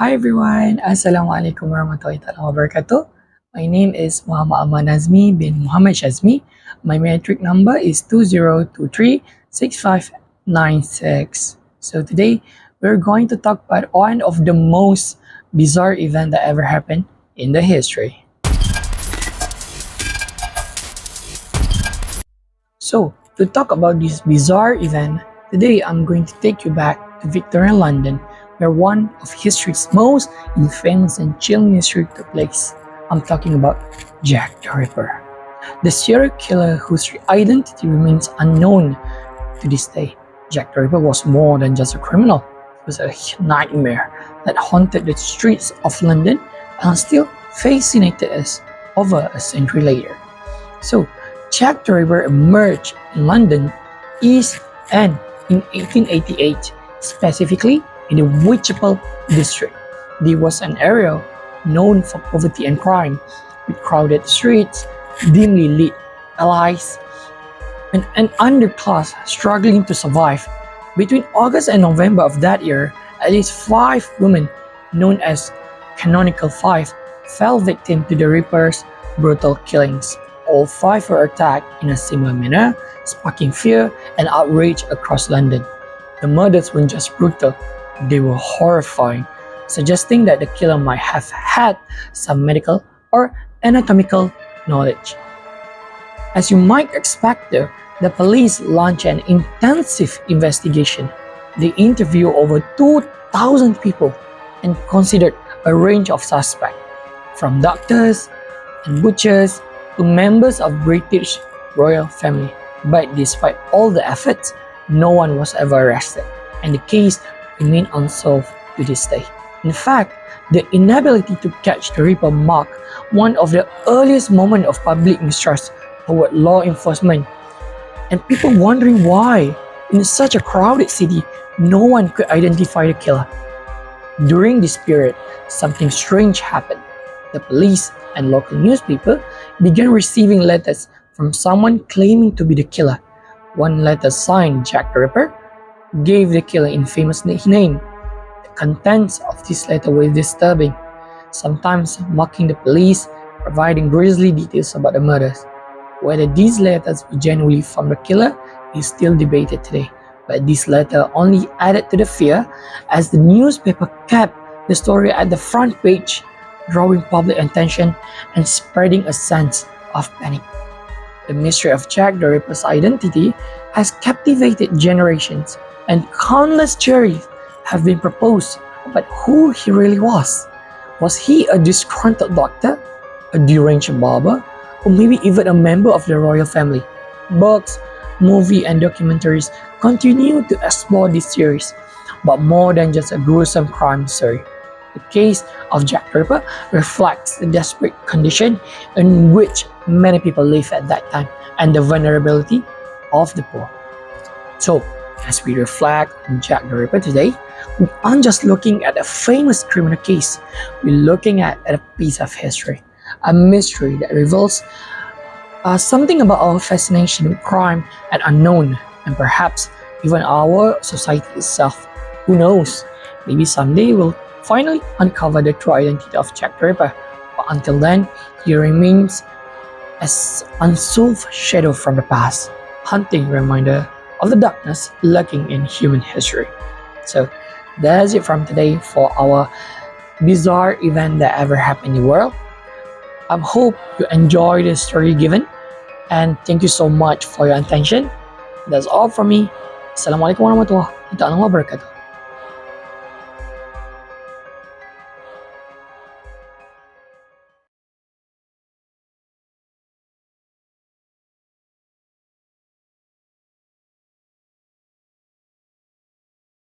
Hi everyone, Assalamualaikum warahmatullahi wabarakatuh. My name is Muhammad Ammar Nazmi bin Muhammad Shazmi. My metric number is 20236596. So today we're going to talk about one of the most bizarre event that ever happened in the history. So to talk about this bizarre event, today I'm going to take you back to Victorian London, where one of history's most infamous and chilling mystery took place. I'm talking about Jack the Ripper, the serial killer whose identity remains unknown to this day. Jack the Ripper was more than just a criminal. He was a nightmare that haunted the streets of London and still fascinated us over a century later. So, Jack the Ripper emerged in London East End in 1888, specifically in the Whitechapel district. There was an area known for poverty and crime, with crowded streets, dimly lit alleys, and an underclass struggling to survive. Between August and November of that year, at least 5 women, known as Canonical Five, fell victim to the Ripper's brutal killings. All 5 were attacked in a similar manner, sparking fear and outrage across London. The murders weren't just brutal, they were horrifying, suggesting that the killer might have had some medical or anatomical knowledge. As you might expect though, the police launched an intensive investigation. They interviewed over 2,000 people and considered a range of suspects, from doctors and butchers to members of British royal family. But despite all the efforts, no one was ever arrested, and the case remained unsolved to this day. In fact, the inability to catch the Ripper marked one of the earliest moments of public mistrust toward law enforcement, and people wondering why, in such a crowded city, no one could identify the killer. During this period, something strange happened. The police and local newspaper began receiving letters from someone claiming to be the killer. One letter signed Jack the Ripper gave the killer infamous name. The contents of this letter were disturbing, sometimes mocking the police, providing grisly details about the murders. Whether these letters were genuinely from the killer is still debated today, but this letter only added to the fear as the newspaper kept the story at the front page, drawing public attention and spreading a sense of panic. The mystery of Jack the Ripper's identity has captivated generations, and countless theories have been proposed about who he really was. Was he a disgruntled doctor, a deranged barber, or maybe even a member of the royal family? Books, movies, and documentaries continue to explore these theories, but more than just a gruesome crime story. The case of Jack the Ripper reflects the desperate condition in which many people lived at that time and the vulnerability of the poor. So, as we reflect on Jack the Ripper today, we aren't just looking at a famous criminal case, we're looking at a piece of history, a mystery that reveals something about our fascination with crime and unknown, and perhaps even our society itself. Who knows? Maybe someday we'll finally uncover the true identity of Jack the Ripper. But until then, he remains as unsolved shadow from the past, haunting reminder of the darkness lurking in human history. So that's it from today for our bizarre event that ever happened in the world. I hope you enjoyed the story given, and thank you so much for your attention. That's all from me. Assalamualaikum warahmatullahi wabarakatuh.